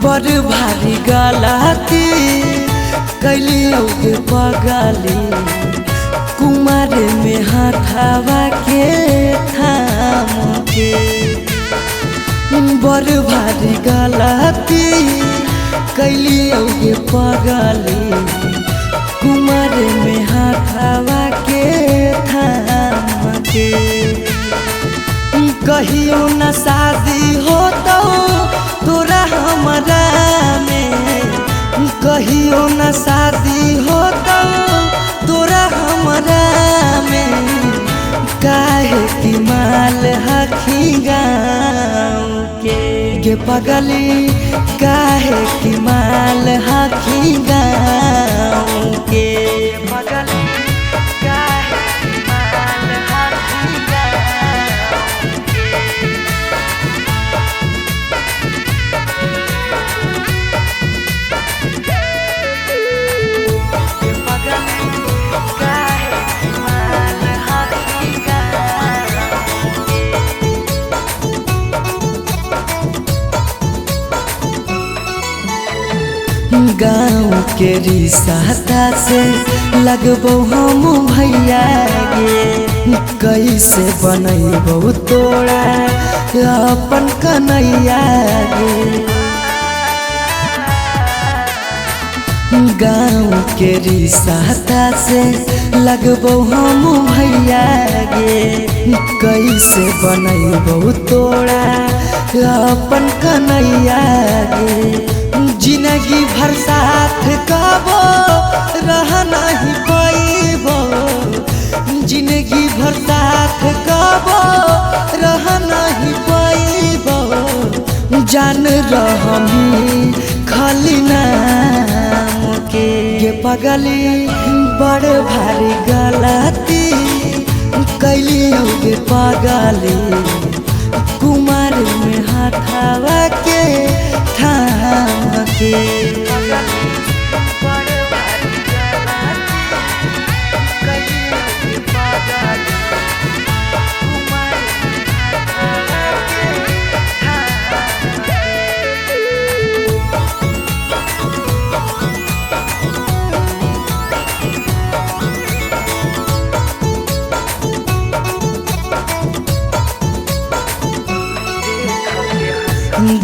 बड़ भारी गलती कैलियो के पगली कुमार में हाथावा के थाम के बड़ भारी गलती कैलियो के पगली कुमार में हाथावा के थाम के कहियो न शादी हो तो तोरा हमरा में कहियो न शादी हो तो तोरा हमरा में काहे की माल हखी गाँव के पगली काहे की माल हखी गाँव के पगली गाँव के रिश्ता से लगबो हम भैया गे कैसे बनैबो तोरा अपन कन्हैया गे गाँव के रिश्ता से लगबो हम भैया गे कैसे बनैबो तोरा अपन कन्हैया गे जिंदगी भर साथ कबो रह नहीं पाइबो जिंदगी भर साथ कबो रह नहीं पाइबो जान रहमी खाली नाम के पगली बड़ भारी गलती कैलियो के पगली कुमार में हाथावा के थाम के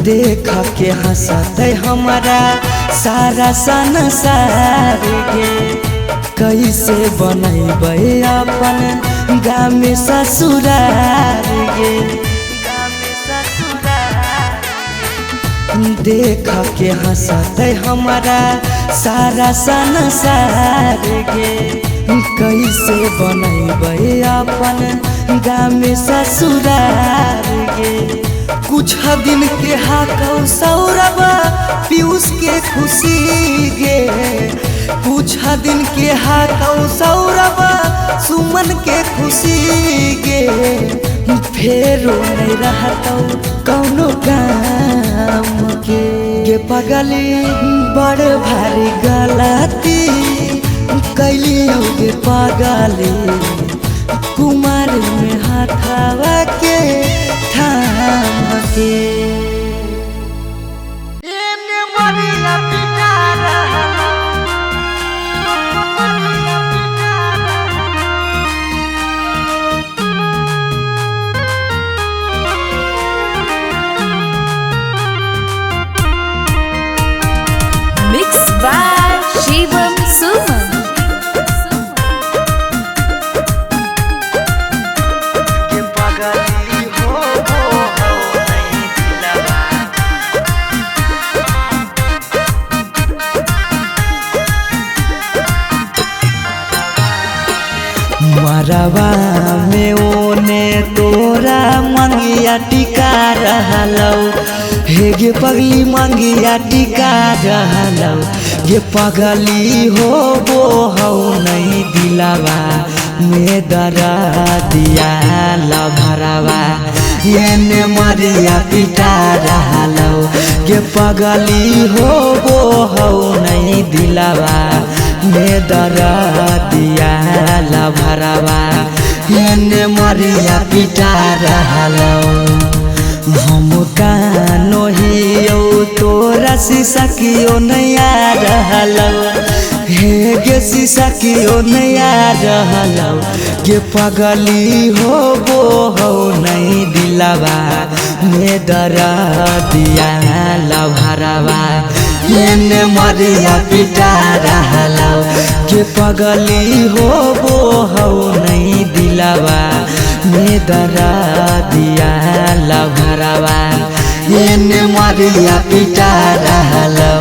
देख के हंसते हमारा सारा संसार गे कैसे बनैबे अपन गाँव में ससुरार गे देख के हंसते हमारा सारा संसार गे कैसे बनैबे अपन गाँव में ससुरार गे कुछ दिन के हाथों सौरभ पीयूष के खुशी गे कुछ दिन के हाथों सौरभ सुमन के खुशी गे फेरो नहीं रहता कौनो काम के पगली बड़ भारी गलती कैलियो के पगली कुमार में हाथावा के थाम के Mixed by Shivam Suman. मरवा में ओने तोरा मंगिया टिका रहलौ हे गे पगली मंगिया टिका रहलौ गे पगली हो नहीं दिलावा में दरा दिया लभरावा एने मरिया पिटा रहलौ गे पगली हो नहीं दिलावा में दरा दिया लभरावा एने मरिया पिटा रहलौ हम कानो हियो तोरा शीशा की ओ नया रहलौ हे गे शीशा की ओ नया रहलौ गे पगली हो नहीं दिलावा में दरा दिया लभरवा एने मरिया पिटा रहलौ गे पगली हो नहीं दिलावा में दरा दिया लभरवा एने मरिया पिटा रहलौ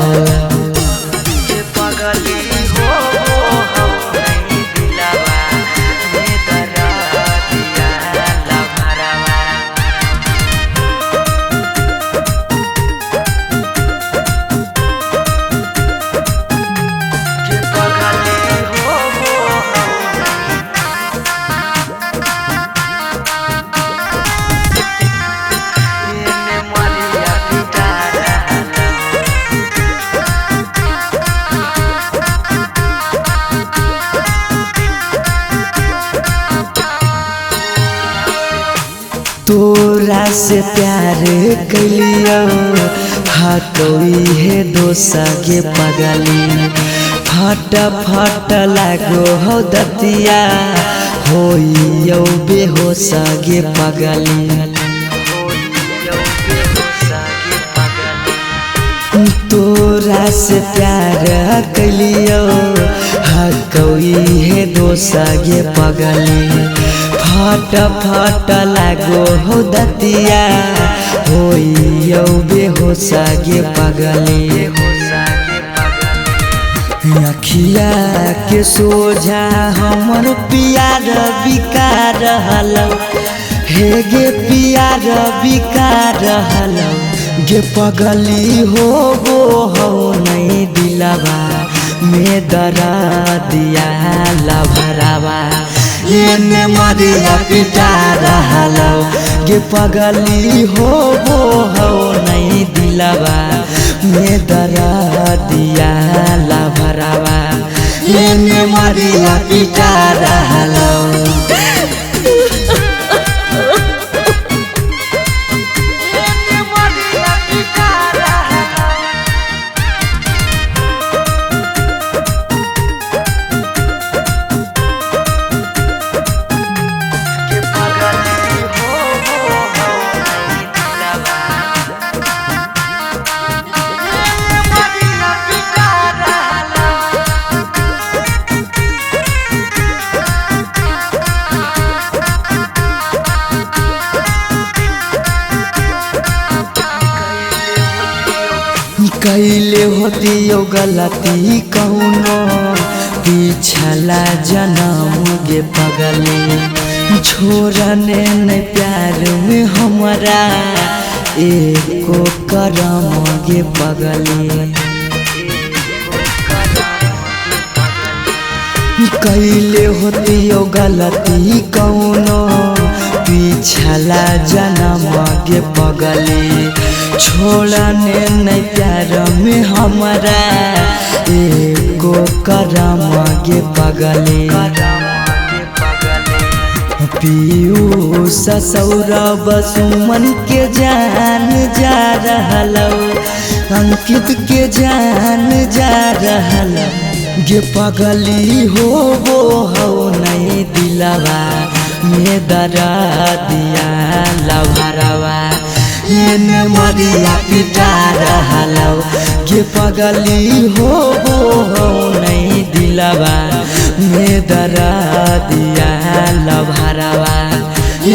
तोरा से प्यार कलियो हटोई है दोसा के पगली फट लागो हो दतिया होइयो बेहोश गे पगली तोरा से प्यार कलियो हटोई है दोसा गे पगली फट लागो हो दतिया होइयो बेहोश गे पगली अखिया के सोझा हमर प्यार बिका रहलौ हे गे प्यार बिका रहलौ गे पगली हो नहीं दिलावा में दरा दिया लभरावा एने मरिया पिटा रहलौ गे पगली हो नहीं दिलावा में दरा दिया लभरावा एने मरिया पिटा रहलौ कैले होतियो गलती कौनो पिछला जन्म गे पगली छोड़ने न प्यार में हमरा एको करम गे पगली कैले होतियो गलती कौनो पिछला जन्म गे पगली छोड़ने नहीं प्यार में हमरा एको करम गे पगली पीयूष सौरभ सुमन के जान जा रहलौ अंकित के जान जा रहलौ गे पगली हो नहीं दिलावा में दरा दिया लभरावा एने मरिया पिटा रहलौ गे पगली हो नहीं दिलावा में दरा दिया लभरावा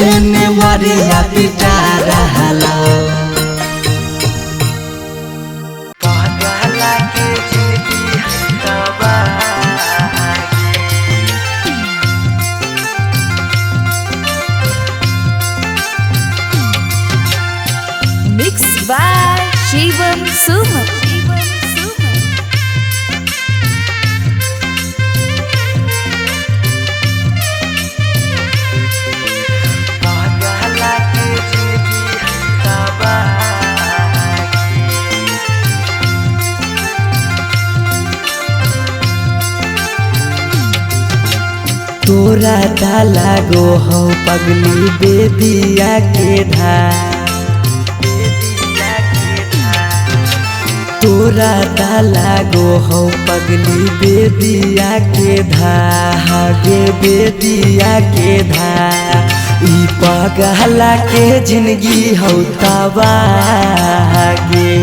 एने मरिया पिटा रहलौ Mixed by Shivam Suman. तोरा डाला गो हो पगली बेदिया के धार तोरा ता लागो हो पगली बेदिया के धागे बेदिया के ई पगला के जिंदगी हो तबागे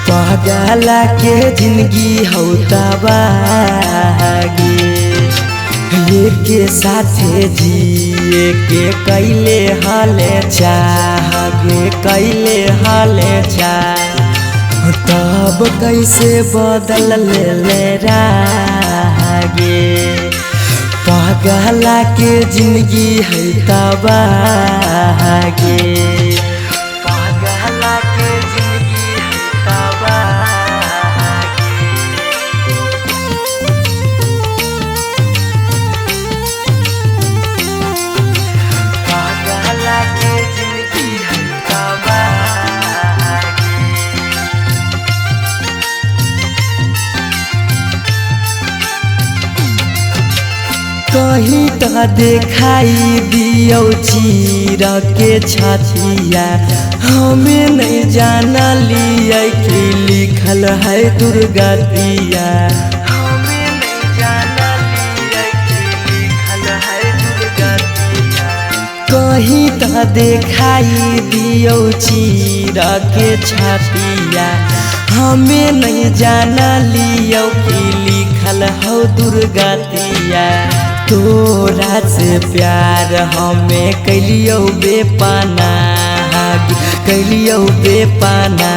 पगला के जिंदगी हो तबागे के साथे जिए के कैले हाले चाहे कैले हाले चाह तब कैसे बदल ले रागे पगला के जिंदगी है तबागे पगला के जिंदगी है तबागे पगला के जिंदगी है तबागे कहीं तो दिखाई दियो चीर के छतिया हमें नहीं जाना लिया कि लिखल है दुर्गतिया हमें नहीं जाना लिया कि लिखल है दुर्गतिया कहीं तो दिखाई दियो चीर के छतिया हमें नहीं जाना लियो कि लिखल हो दुर्गतिया तोरा से प्यार हमें कैलियो बेपाना कैलियो बेपाना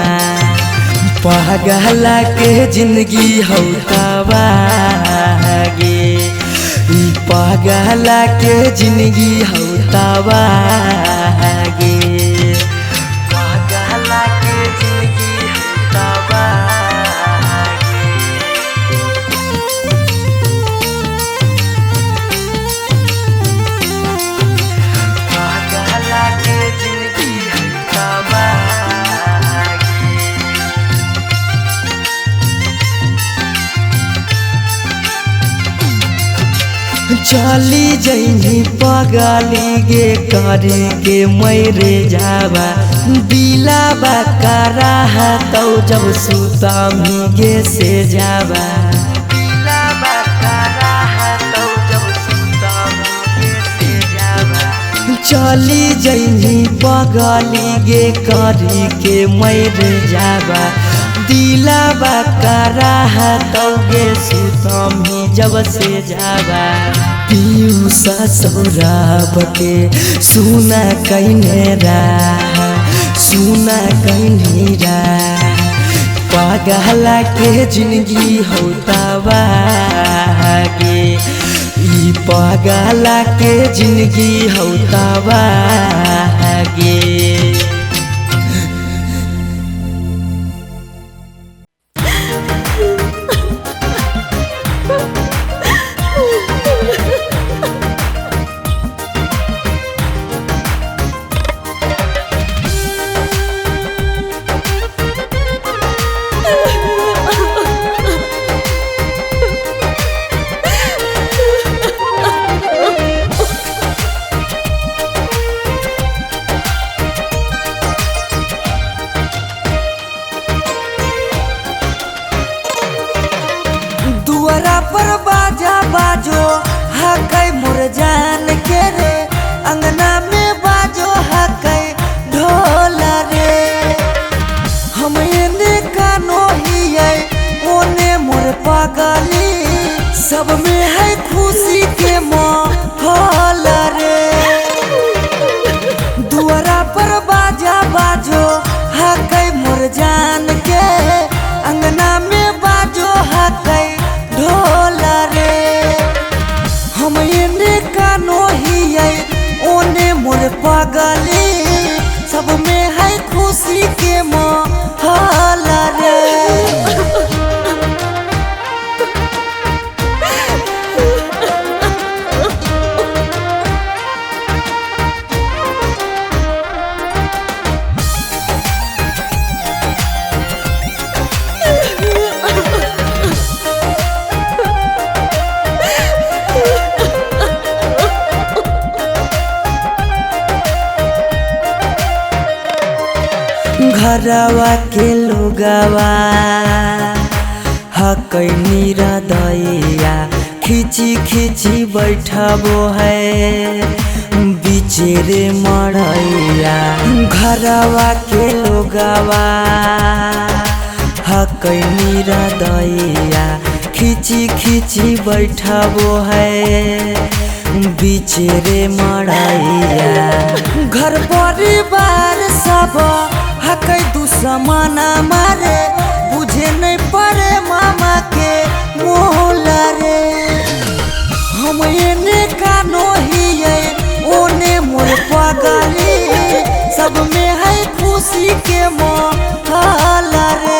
पगला के जिंदगी हो तबागे पगला के जिंदगी हो तबागे पगला के जिंदगी हो तबागे चली जैनी पगली गे करे के मैरे जावा दिलाबा करा तो जब सुतमी गे से जावा दिलाबा करा तो जब सुतमी गे से जावा चली जैनी पगली गे करे के मैरे जावा दिलाबा करा तो गे सुतमी जब से जावा पीयूष सौरभ के सुना कहने सुना कहने पगला के जिंदगी हो तबागे पगला के जिंदगी हो तबागे पर बाजा बाजो हकै मोर जान के रे अंगना में बाजो हकै ढोल रे हम एने कानो हियै ओने मोर पगली सब में है खुशी के माहौल रे दुआरा पर बाजा बाजो हकै मोर जान के अंगना में बाजो हकै ढोल रे हम एने कानो हियै ओने मोर पगली सब में है खुशी के माहौल रे घरवा के लोगवा हकै निरदैया खिची खिची बैठबो है बिचेरे मड़ैया। घरवा के लोगवा हकै निरदैया खिची खिची बैठबो है बिचेरे मड़ैया। घर परिवार सब हकै दुश्मन मारे बुझे नहीं पड़े मामा के मोल रे। हम एने कानो हिये ओने मोर पगली सब में है खुशी के माहौल रे।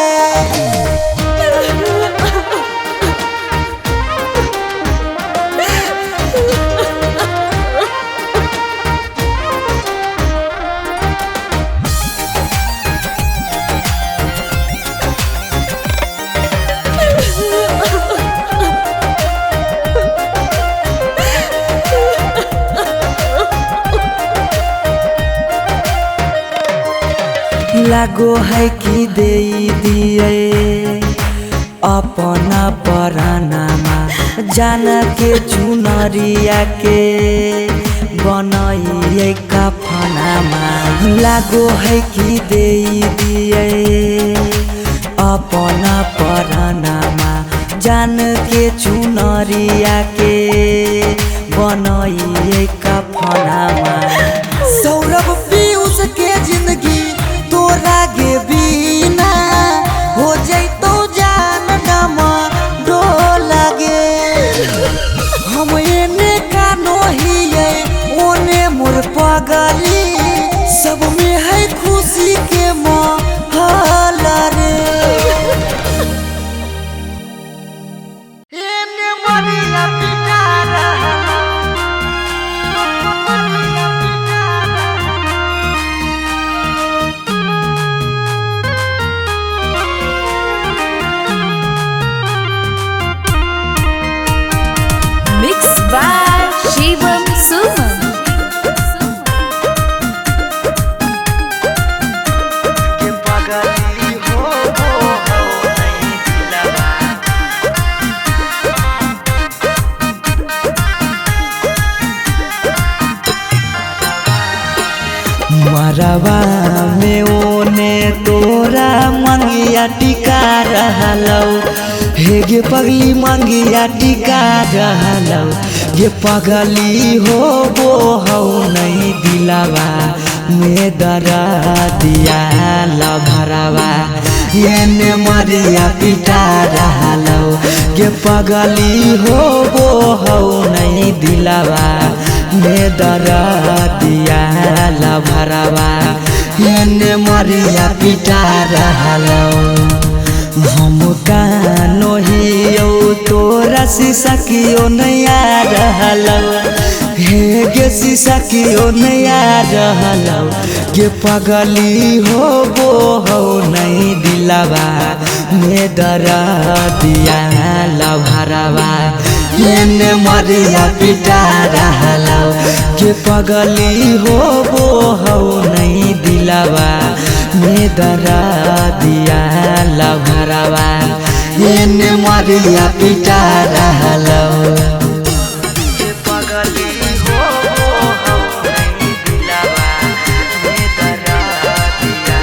लागो है कि दे दिए अपना परानामा जान के चुनरिया के बनाइए कफनामा। लागो है कि दे दिए अपना परानामा जान के चुनरिया के बनाइए कफनामा। सौरभ पीयूष के जिंदगी तोरा गे बिना हो जैतो जान डमा डोल गे। हम एने कानो हिये ओने मोर पगली सब में है खुशी के माहौल रे। एने मरिया पिटारा Mixed by Shivam Suman. के पगली हो नहीं दिलवा। मरवा में ओने तोरा मंगिया टिका रहलौ हे गे पगली मंगिया टिका रहलौ। गे पगली हो नहीं दिलवा में दरा दिया लभरवा एने मरिया पिटा रहलौ। गे पगली हो नहीं दिलवा में दरा दिया लभरवा एने मरिया पिटा रहलौ। हम कानो हियो तोरा शीशा कियो नया रहलौ हे गे शीशा कियो नया रहलौ। गे पगली हो नहीं दिलवा में दरा दिया लभरवा एने मरिया पिटा रहलौ। गे पगली हो नहीं दिलवा में दरा दिया लभरवा एने मरिया पिटा रहलौ। गे पगली हो नहीं दिलवा में दरा दिया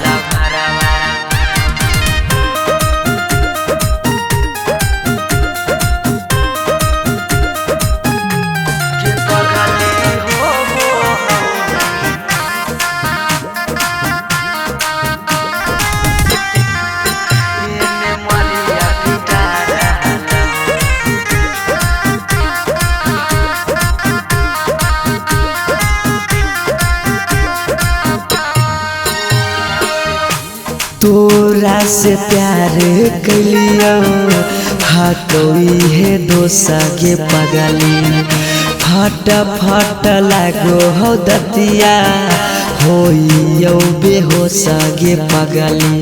लभरवा। गे पगली हो तोरा से प्यार कलियो हटोई है दोसा गे पगली फट फट लागो हो दतिया होइयो बेहोश गे पगली।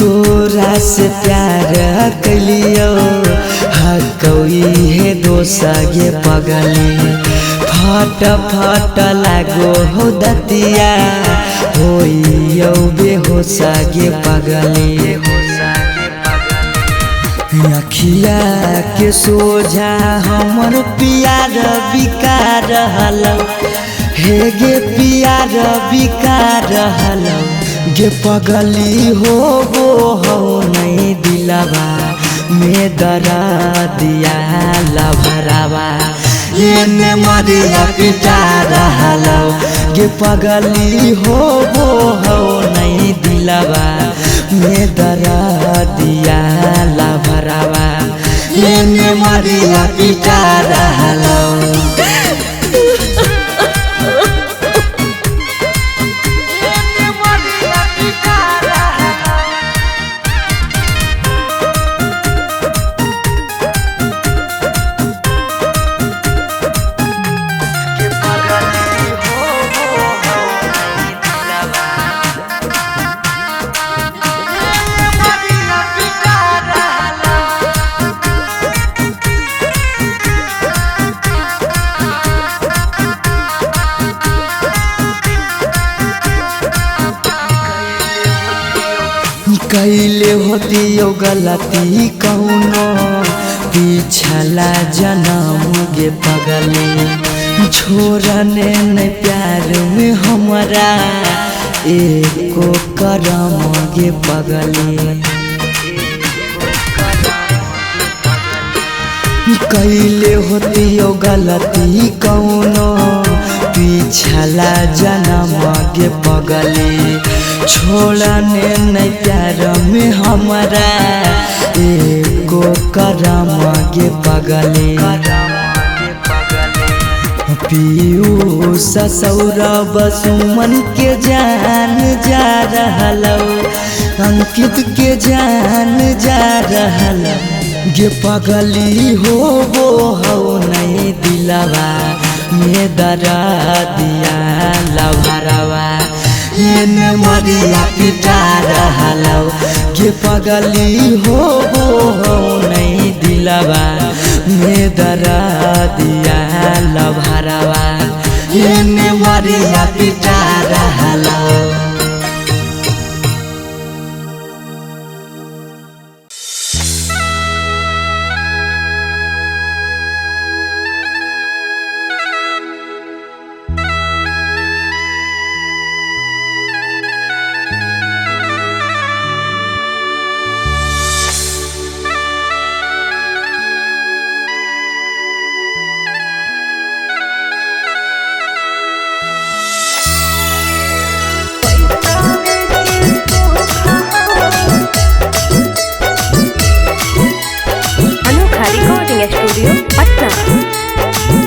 तोरा से प्यार कलियो हटोई है दोसा गे पगली फट फट लागो हो दतिया होइयो बेहोशा गे पगली अखिया के सोझा हमर पियार बिका रहल हे गे पियार बिका रहल गे पगली हो नहीं दिलवा में दरा दिया लभरावा एने मरिया पिटा रहल गे पगली हो नहीं दिलवा में दरा दिया लभरावा एने मरिया पिटा रहल कैले होती यो गलती कौनो पिछला जन्म गे पगली छोड़ने न प्यार में हमरा एको करम गे पगली कैले होती यो गलती कौनो पिछला जन्म गे पगली छोड़ने नहीं प्यार में हमरा एको करम गे पगली पीयूष सौरभ सुमन के जान जा रहल अंकित के जान जा रहल गे पगली हो नहीं दिलवा में दरा दिया लभरावा एने मरिया पिटा रहल गे पगली हो नहीं दिलवा में दरा दिया लभरावा एने मरिया पिटा रहल। स्टूडियो पटना।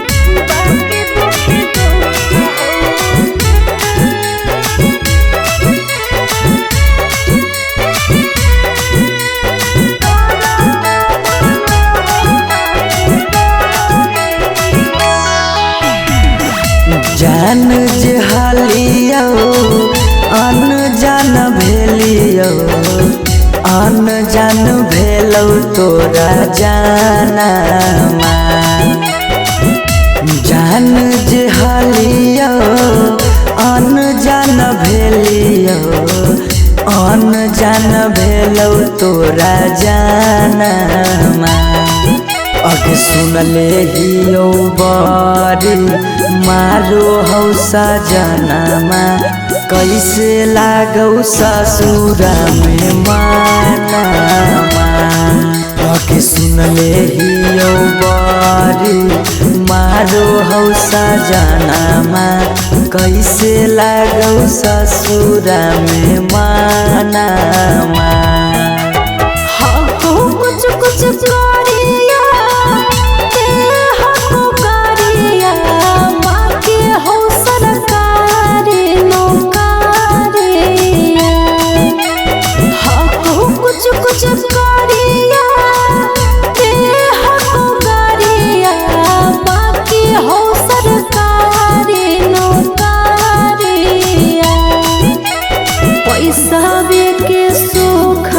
जान जे हालियो अनजान भेलियो अनजान भेलौ तोरा जानमा जान जे हालियो अनजान भेलियो अनजान भेलौ तोरा जानमा अगे सुनले हियो बड़ी मारो हौसा जनमा कैसे लागौ ससुरा में मानमा अगे सुनले हियो बड़ी मारो हौसा जनमा कैसे लागौ ससुरा में मानमा कुछ कुछ करिया कुछ करिया गाड़िया बाकी हो सरकारी नौकरिया पैसा के सुख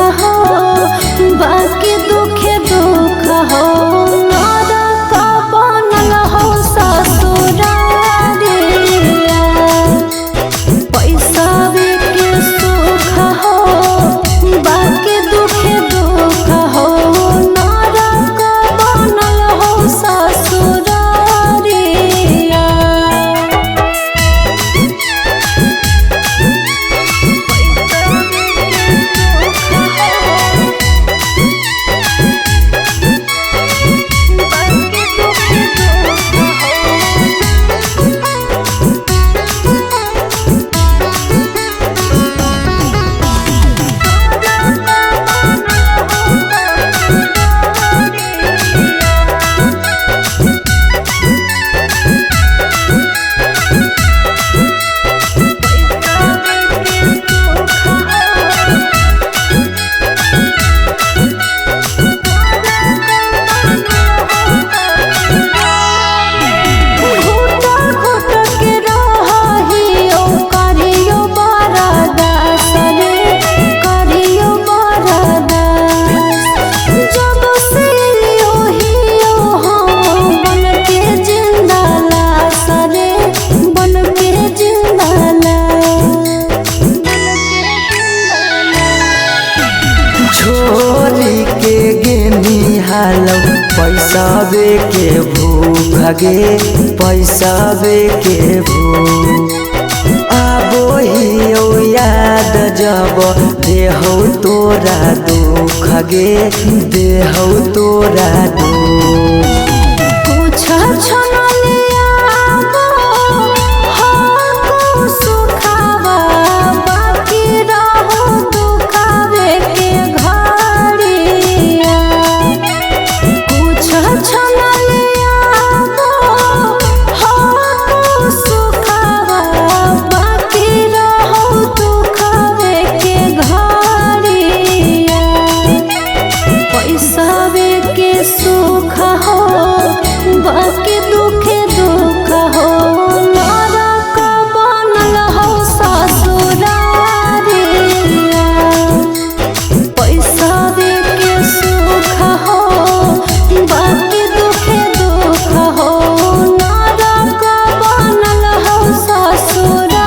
पैसावे के भूख गे पैसावे के भूख आबो ही ओ याद जब देहौ तोरा दुख गे देहौ तोरा दुख कुछ छनलिया हो सुखावा बाकी रहो दुखावे के घड़िया कुछ छनलिया हो सुखावा बाकी रहो दुखावे के घड़िया पैसावे के सुख हो बाकी दुखे दुख हो नरक बनल हो ससुरारिया पैसावे के सुख हो बाकी दुखे दुख हो नरक बनल हो ससुरारिया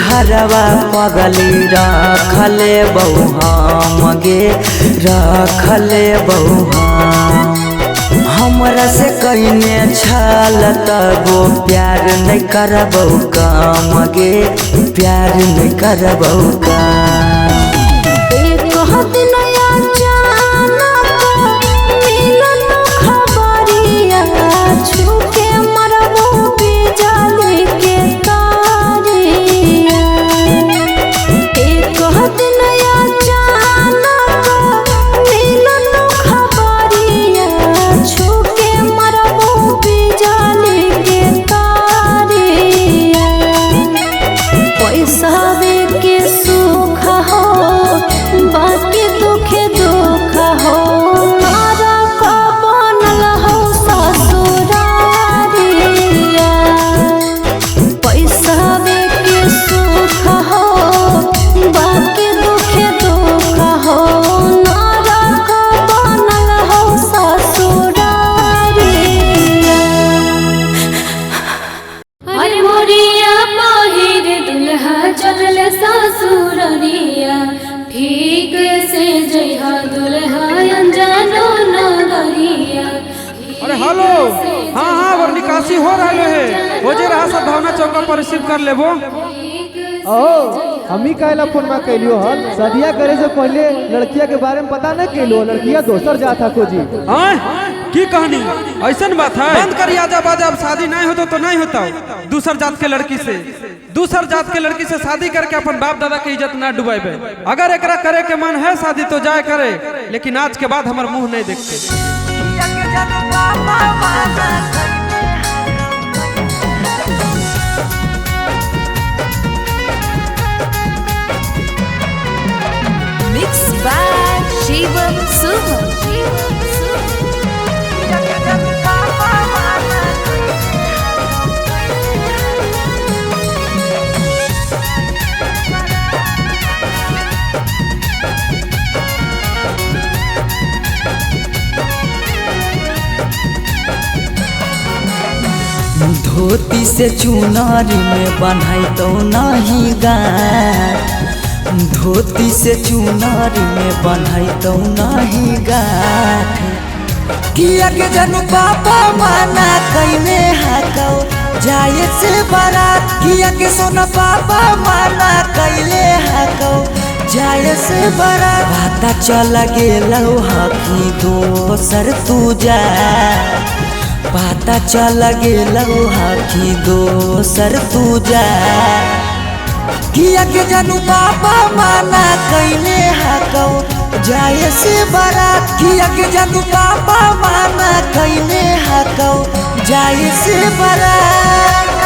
हरवा पगली रखले बहु हम गे रखले बहु हमरा से कइने छल तबो प्यार नहीं करबौ काम गे प्यार नहीं करबौ काम एक दिन अचानक मिलन खबरिया छूके मरबो बिजली के तारिया एक दिन अचानक मिलन खबरिया छूके मरबो बिजली के तारिया पैसावे के सुख हो बाकी दुखे दुख हो नरक बनल हो ससुरारिया पैसावे के सुख हो बाकी दुखे दुख हो नरक बनल हो ससुरारिया अरे मोरिया पहिर दुल्हा चलल ससुररिया ठीक से जइहा दुल्हा अनजानो नगरिया। अरे हेलो हाँ हाँ और निकासी हो रहा है हो जे रहा सब भावना चौका पर रिसीव कर लेबो। हमी कहला फोन में कैलियो हल शादिया करे से पहले लड़किया के बारे में पता नहीं कैलो लड़किया दोसर जाता खोजी। की कहानी ऐसन बात है बंद कर आजा बाजा अब शादी नहीं होता तो नहीं होता दूसर जात के लड़की से शादी करके अपन बाप दादा के इज्जत ना डुबाइबे। अगर एकरा करे के मन है शादी तो जाए करे लेकिन आज के बाद हमार मुंह नहीं देखते। मिक्स बाय शिवम सुमन। धोती से चुनारी में बन्हाई तो नहीं गाठ धोती से चुनारी में बन्हाई तो नहीं गाठ किया के जनू पापा माना कैले हाकौ जाए से बारात किया के सोना पापा माना कैले हाकौ जाए से बारात पता चल गेलौ हकी दोसर तू जा पता चल गेलौ हकी दोसर तू जा किया के जनू पापा माना कैले हाकौ जाए से बारात किया के जनू पापा माना कैले हाकौ जाए से बारात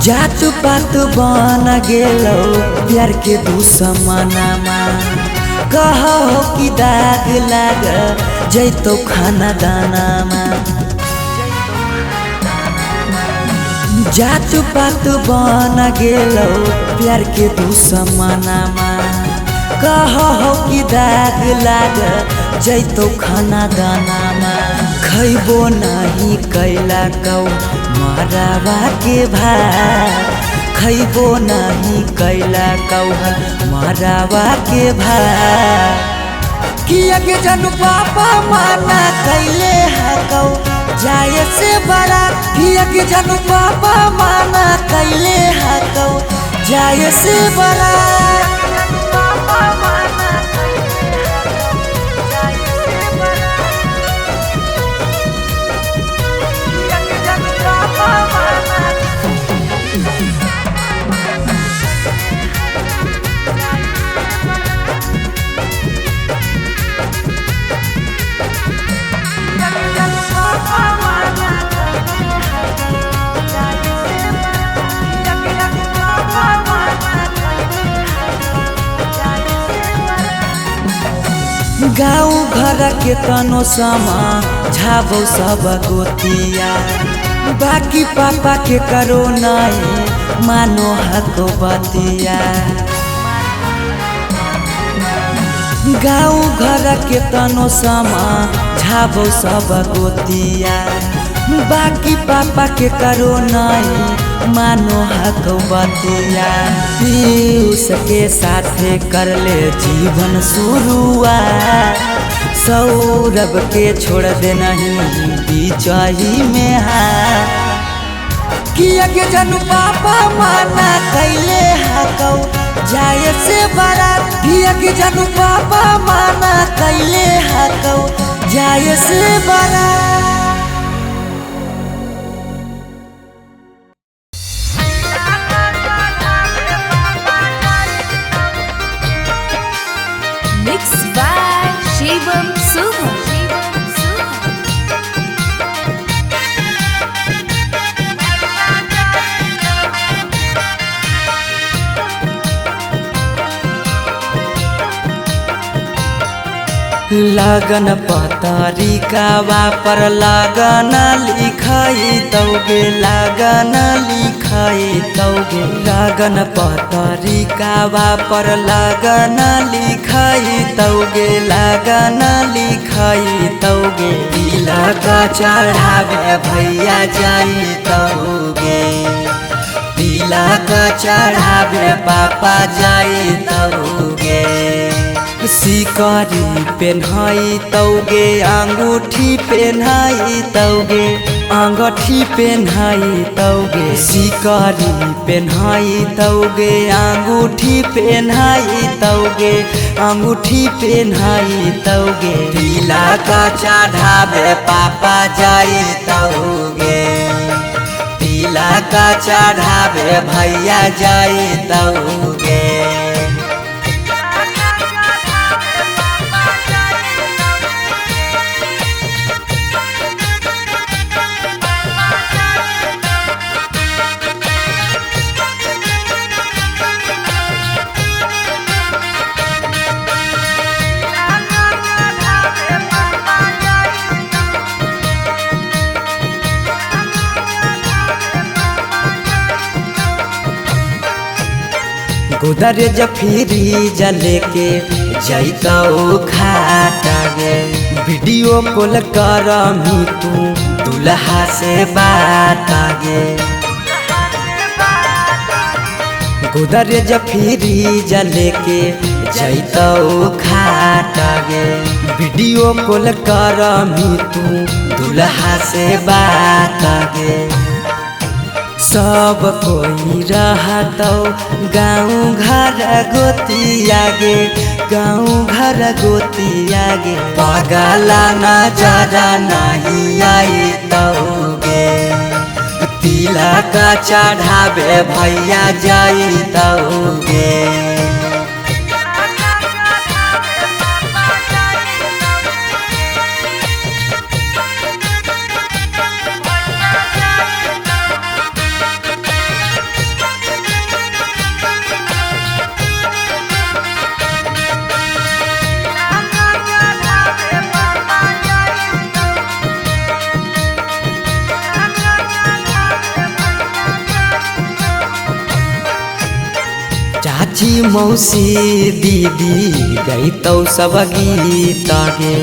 जात पात बन गेलौ प्यार के दुश्मनमा कहो कि दाग लाग जैतो खाना दानामा जात पात बन गेलौ प्यार के दुश्मनमा कहो कि दाग लाग जैतो खाना दानामा खैबो नहीं कैला कौ मरावा के भात खैबो नहीं कैला कौहल मरावा के भात किया के जनू पापा माना कैले हाकौ जाए से बारात किया के जनू पापा माना कैले हाकौ जाए से बारात गाँव घर के तनो समा झाबो सब गोतिया बाकी पापा के करो नहीं मानो हको बतिया गाँव घर के तनो समा झाबो सब गोतिया बाकी पापा के करो नहीं मानो हको बतिया उसके साथे कर ले जीवन शुरुआत सौरभ के छोड़ दे नहीं बीचही में हाथ किया के जनू पापा माना कैले हाकौ जाए से बारात किया के जनू पापा माना कैले हाकौ जाए से बारात Mixed by Shivam Suham. लगन पतरिकावा पर लगन लिखाई तौगे लगन लिखाई तौगे लगन पतरिकावा पर लगन लिखाई तौगे लगन लिखाई तौगे तिलक चढ़ावे भैया जाई तौगे तिलक चढ़ावे पापा जाई तौगे सिकरी पेन्हाई तौगे अंगूठी पेन्हाई तौगे अंगूठी पेन्हाई तौगे सिकरी पेन्हाई तौगे अंगूठी पेन्हाई तौगे अंगूठी पेन्हाई तौगे तिलक चढ़ावे पापा जाई तौगे तिलक चढ़ावे भैया जाई तौगे गोदरेज फ्रिज लेके जैतौ खाटा गे वीडियो कॉल कर तू दुल्हा से बात गे गोदरेज फ्रिज लेके जैतौ खाटा गे वीडियो कॉल कर तू दुल्हा से बात गे सब कोई रहतौ गाँव घर गोतिया गे गाँव घर गोतिया गे पगला नजरा नहीं आई गे तिलक चढ़ावे भैया जैतौगे चाची मौसी दीदी गैतौ सब गीत गे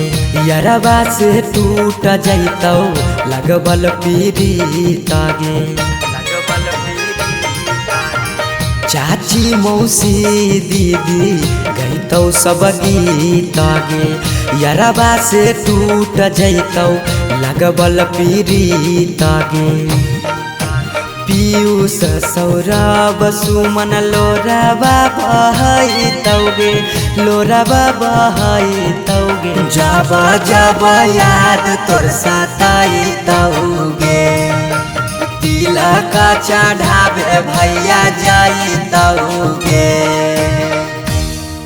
यरबा से टूट जैतौ लगबल पीड़ित गे चाची मौसी दीदी गैतौ सब गीत गे यरबा से टूट जैतौ लगबल पीड़ित गे पीयूष सौरभ सुमन लोराबा बहैतौगे लोराबा बहैतौगे जब जब याद तोर सताइतौगे तिलक चढ़ावे भैया जैतौगे।